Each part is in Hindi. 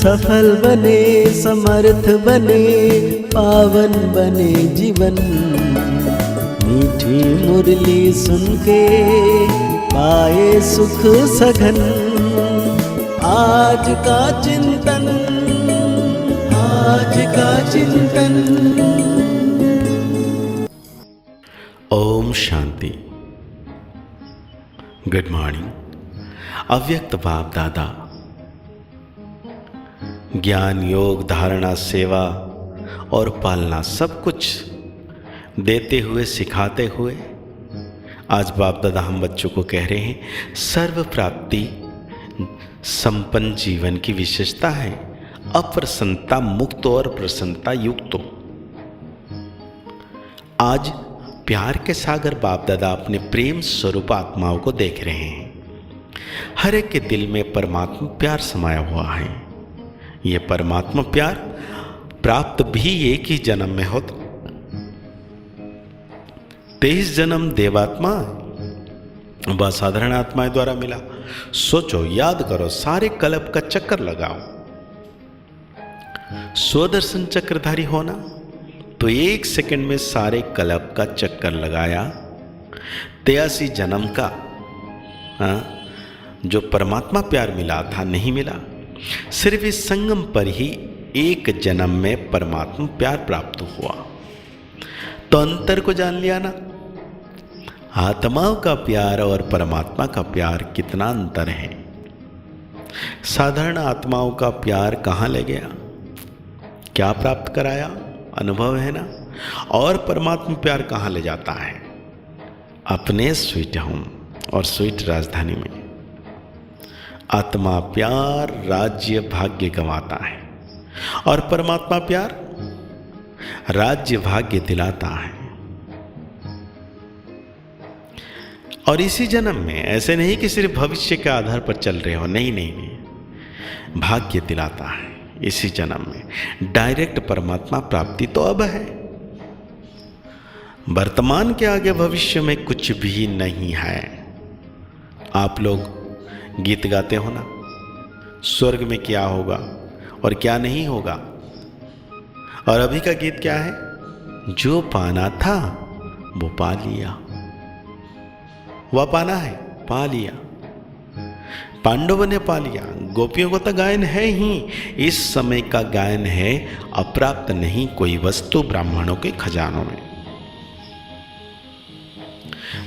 सफल बने, समर्थ बने, पावन बने जीवन। मीठी मुरली सुन के पाए सुख सघन। आज का चिंतन, आज का चिंतन। ओम शांति। Good morning. अव्यक्त बाप दादा ज्ञान, योग, धारणा, सेवा और पालना सब कुछ देते हुए, सिखाते हुए आज बाप दादा हम बच्चों को कह रहे हैं सर्व प्राप्ति संपन्न जीवन की विशेषता है। अप्रसन्नता मुक्त और प्रसन्नता युक्त। आज प्यार के सागर बाप दादा अपने प्रेम स्वरूप आत्माओं को देख रहे हैं। हर एक के दिल में परमात्मा प्यार समाया हुआ है। ये परमात्मा प्यार प्राप्त भी एक ही जन्म में होता। 23 जन्म देवात्मा व साधारण आत्माएं द्वारा मिला। सोचो, याद करो, सारे कल्प का चक्कर लगाओ। स्वदर्शन चक्रधारी होना तो 1 सेकंड में सारे कल्प का चक्कर लगाया। 83 जन्म का जो परमात्मा प्यार मिला था नहीं मिला। सिर्फ इस संगम पर ही 1 जन्म में परमात्मा प्यार प्राप्त हुआ। तो अंतर को जान लिया ना। आत्माओं का प्यार और परमात्मा का प्यार कितना अंतर है। साधारण आत्माओं का प्यार कहाँ ले गया, क्या प्राप्त कराया, अनुभव है ना। और परमात्मा प्यार कहाँ ले जाता है, अपने स्वीट होम और स्वीट राजधानी में। आत्मा प्यार राज्य भाग्य गंवाता है और परमात्मा प्यार राज्य भाग्य दिलाता है। और इसी जन्म में, ऐसे नहीं कि सिर्फ भविष्य के आधार पर चल रहे हो, नहीं नहीं नहीं, भाग्य दिलाता है इसी जन्म में। डायरेक्ट परमात्मा प्राप्ति तो अब है। वर्तमान के आगे भविष्य में कुछ भी नहीं है। आप लोग गीत गाते हो ना, स्वर्ग में क्या होगा और क्या नहीं होगा। और अभी का गीत क्या है, जो पाना था वो पा लिया। वह पाना है, पा लिया। पांडवों ने पा लिया। गोपियों को तो गायन है ही। इस समय का गायन है अप्राप्त नहीं कोई वस्तु ब्राह्मणों के खजानों में।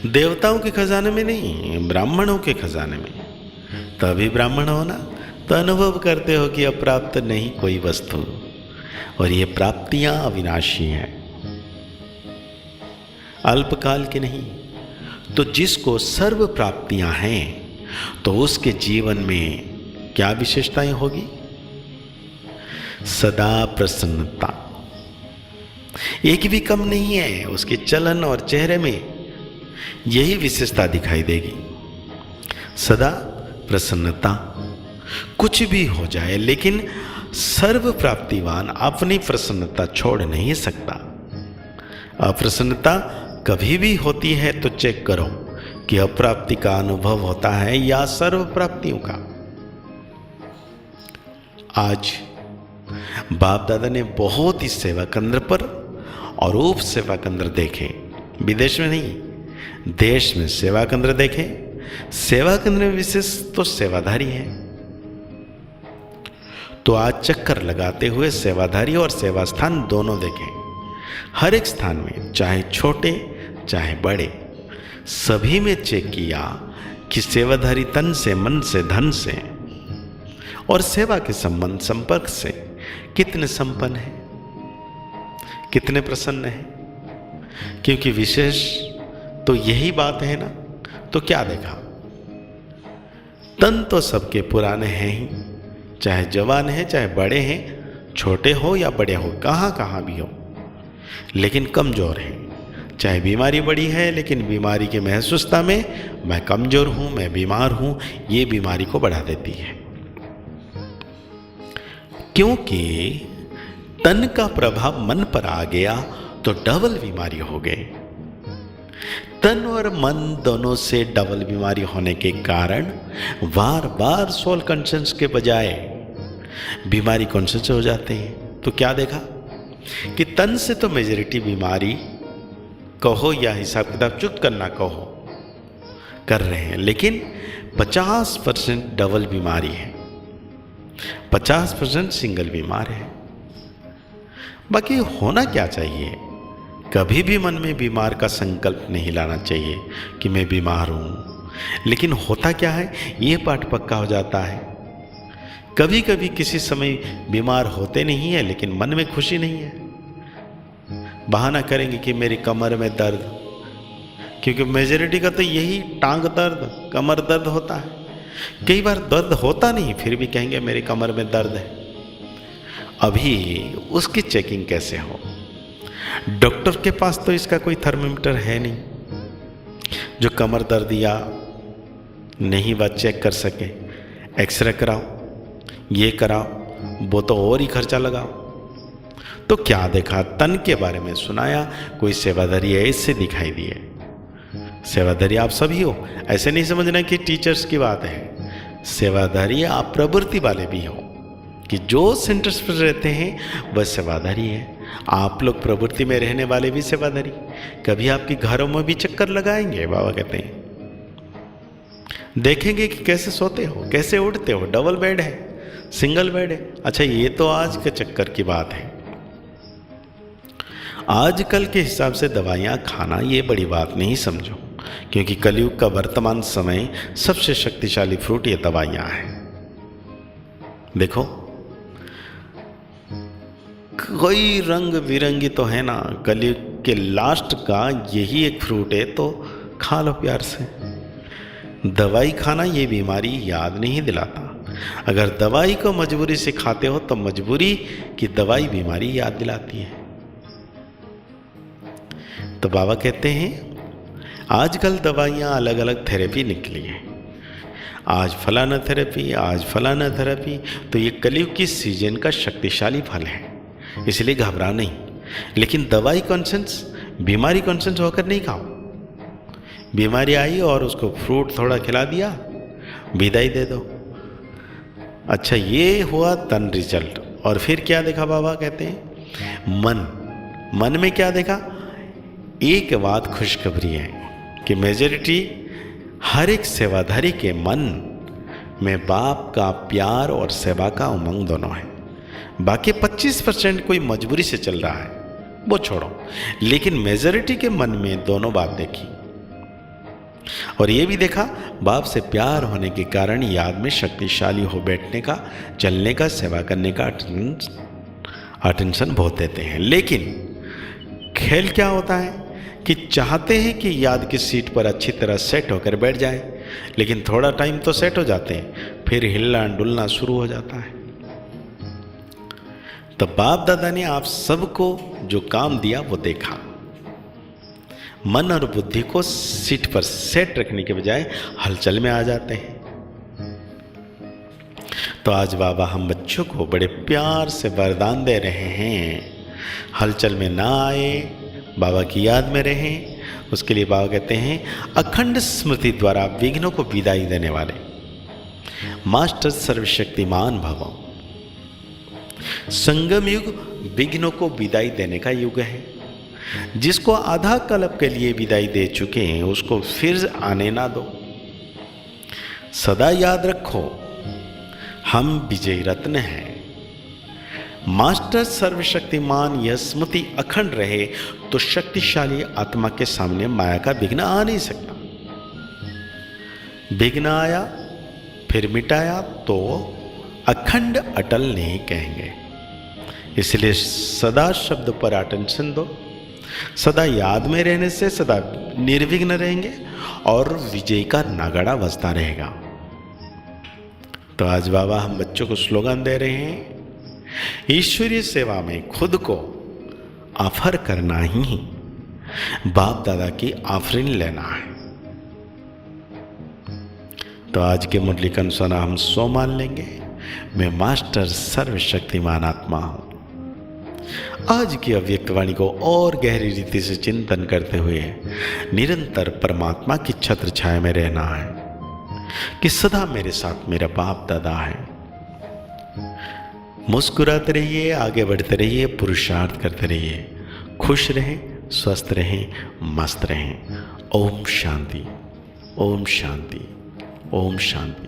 देवताओं के खजाने में नहीं, ब्राह्मणों के खजाने में। तभी ब्राह्मण हो ना, तो अनुभव करते हो कि अप्राप्त नहीं कोई वस्तु। और ये प्राप्तियां अविनाशी हैं, अल्पकाल की नहीं। तो जिसको सर्व प्राप्तियां हैं तो उसके जीवन में क्या विशेषताएं होगी, सदा प्रसन्नता। एक भी कम नहीं है उसके चलन और चेहरे में, यही विशेषता दिखाई देगी। सदा प्रसन्नता। कुछ भी हो जाए लेकिन सर्व प्राप्तिवान अपनी प्रसन्नता छोड़ नहीं सकता। अप्रसन्नता कभी भी होती है तो चेक करो कि अप्राप्ति का अनुभव होता है या सर्व प्राप्तियों का। आज बाप दादा ने बहुत ही सेवा केंद्र पर और उप सेवा केंद्र देखे। विदेश में नहीं, देश में सेवा केंद्र देखे। सेवा केंद्र में विशेष तो सेवाधारी है। तो आज चक्कर लगाते हुए सेवाधारी और सेवा स्थान दोनों देखें। हर एक स्थान में, चाहे छोटे चाहे बड़े, सभी में चेक किया कि सेवाधारी तन से, मन से, धन से और सेवा के संबंध संपर्क से कितने संपन्न हैं, कितने प्रसन्न हैं। क्योंकि विशेष तो यही बात है ना। तो क्या देखा, तन तो सबके पुराने हैं ही, चाहे जवान है चाहे बड़े हैं, छोटे हो या बड़े हो, कहाँ कहाँ भी हो, लेकिन कमजोर हैं। चाहे बीमारी बड़ी है लेकिन बीमारी की महसूसता में मैं कमजोर हूं, मैं बीमार हूं, ये बीमारी को बढ़ा देती है। क्योंकि तन का प्रभाव मन पर आ गया तो डबल बीमारी हो गई। तन और मन दोनों से डबल बीमारी होने के कारण बार बार सोल कंशंस के बजाय बीमारी कॉन्शियस हो जाते हैं। तो क्या देखा कि तन से तो मेजॉरिटी बीमारी कहो या हिसाब किताब चुप करना कहो कर रहे हैं, लेकिन 50% डबल बीमारी है, 50% सिंगल बीमार है। बाकी होना क्या चाहिए, कभी भी मन में बीमार का संकल्प नहीं लाना चाहिए कि मैं बीमार हूँ। लेकिन होता क्या है, ये पाठ पक्का हो जाता है। कभी कभी किसी समय बीमार होते नहीं है लेकिन मन में खुशी नहीं है, बहाना करेंगे कि मेरी कमर में दर्द, क्योंकि मेजॉरिटी का तो यही टांग दर्द, कमर दर्द होता है। कई बार दर्द होता नहीं फिर भी कहेंगे मेरी कमर में दर्द है। अभी उसकी चेकिंग कैसे हो? डॉक्टर के पास तो इसका कोई थर्मामीटर है नहीं जो कमर दर्द या नहीं वह चेक कर सके। एक्सरे कराओ, ये कराओ, वो तो और ही खर्चा लगाओ। तो क्या देखा, तन के बारे में सुनाया, कोई सेवाधारी ऐसे दिखाई दिए। सेवाधारी आप सभी हो, ऐसे नहीं समझना कि टीचर्स की बात है। सेवाधारी आप प्रवृत्ति वाले भी हो कि जो सेंटर्स पर रहते हैं वह सेवाधारी है। आप लोग प्रवृत्ति में रहने वाले भी सेवाधारी। कभी आपके घरों में भी चक्कर लगाएंगे, बाबा कहते हैं, देखेंगे कि कैसे सोते हो, कैसे उठते हो, डबल बेड है, सिंगल बेड है। अच्छा, ये तो आज के चक्कर की बात है। आजकल के हिसाब से दवाइयाँ खाना ये बड़ी बात नहीं समझो, क्योंकि कलयुग का वर्तमान समय सबसे शक्तिशाली फ्रूट ये दवाइयाँ हैं। देखो, कोई रंग बिरंगी तो है ना, कलयुग के लास्ट का यही एक फ्रूट है, तो खा लो प्यार से। दवाई खाना ये बीमारी याद नहीं दिलाता। अगर दवाई को मजबूरी से खाते हो तो मजबूरी की दवाई बीमारी याद दिलाती है। तो बाबा कहते हैं आजकल दवाइयाँ अलग अलग थेरेपी निकली है, आज फलाना थेरेपी, आज फलाना थेरेपी। तो ये कलयुग की सीजन का शक्तिशाली फल है, इसलिए घबरा नहीं। लेकिन दवाई कॉन्सेंस, बीमारी कॉन्सेंस होकर नहीं खाओ। बीमारी आई और उसको फ्रूट थोड़ा खिला दिया, विदाई दे दो। अच्छा, ये हुआ तन रिजल्ट। और फिर क्या देखा बाबा कहते हैं, मन में क्या देखा? एक बात खुशखबरी है कि मेजॉरिटी हर एक सेवाधारी के मन में बाप का प्यार और सेवा का उमंग दोनों है। बाकी 25% कोई मजबूरी से चल रहा है, वो छोड़ो। लेकिन मेजॉरिटी के मन में दोनों बात देखी और ये भी देखा, बाप से प्यार होने के कारण याद में शक्तिशाली हो बैठने का, चलने का, सेवा करने का अटेंशन बहुत देते हैं। लेकिन खेल क्या होता है कि चाहते हैं कि याद की सीट पर अच्छी तरह सेट होकर बैठ जाए, लेकिन थोड़ा टाइम तो सेट हो जाते हैं, फिर हिलना डुलना शुरू हो जाता है। तो बाप दादा ने आप सबको जो काम दिया वो देखा। मन और बुद्धि को सीट पर सेट रखने के बजाय हलचल में आ जाते हैं। तो आज बाबा हम बच्चों को बड़े प्यार से वरदान दे रहे हैं, हलचल में ना आए, बाबा की याद में रहें। उसके लिए बाबा कहते हैं अखंड स्मृति द्वारा विघ्नों को विदाई देने वाले मास्टर सर्वशक्तिमान भव। संगम युग विघ्नों को विदाई देने का युग है। जिसको आधा कल्प के लिए विदाई दे चुके हैं उसको फिर आने ना दो। सदा याद रखो हम विजय रत्न हैं। मास्टर सर्वशक्तिमान यह स्मृति अखंड रहे तो शक्तिशाली आत्मा के सामने माया का विघ्न आ नहीं सकता। विघ्न आया फिर मिटाया तो अखंड अटल नहीं कहेंगे। इसलिए सदा शब्द पर अटेंशन दो। सदा याद में रहने से सदा निर्विघ्न रहेंगे और विजय का नगाड़ा बजता रहेगा। तो आज बाबा हम बच्चों को स्लोगन दे रहे हैं, ईश्वरीय सेवा में खुद को ऑफर करना ही बाप दादा की ऑफरिंग लेना है। तो आज के मुरली का अनुसार हम सो मान लेंगे, मैं मास्टर सर्वशक्तिमान आत्मा हूं। आज की अव्यक्त वाणी को और गहरी रीति से चिंतन करते हुए निरंतर परमात्मा की छत्र छाया में रहना है कि सदा मेरे साथ मेरा बाप दादा है। मुस्कुराते रहिए, आगे बढ़ते रहिए, पुरुषार्थ करते रहिए, खुश रहें, स्वस्थ रहें, मस्त रहें। ओम शांति, ओम शांति, ओम शांति।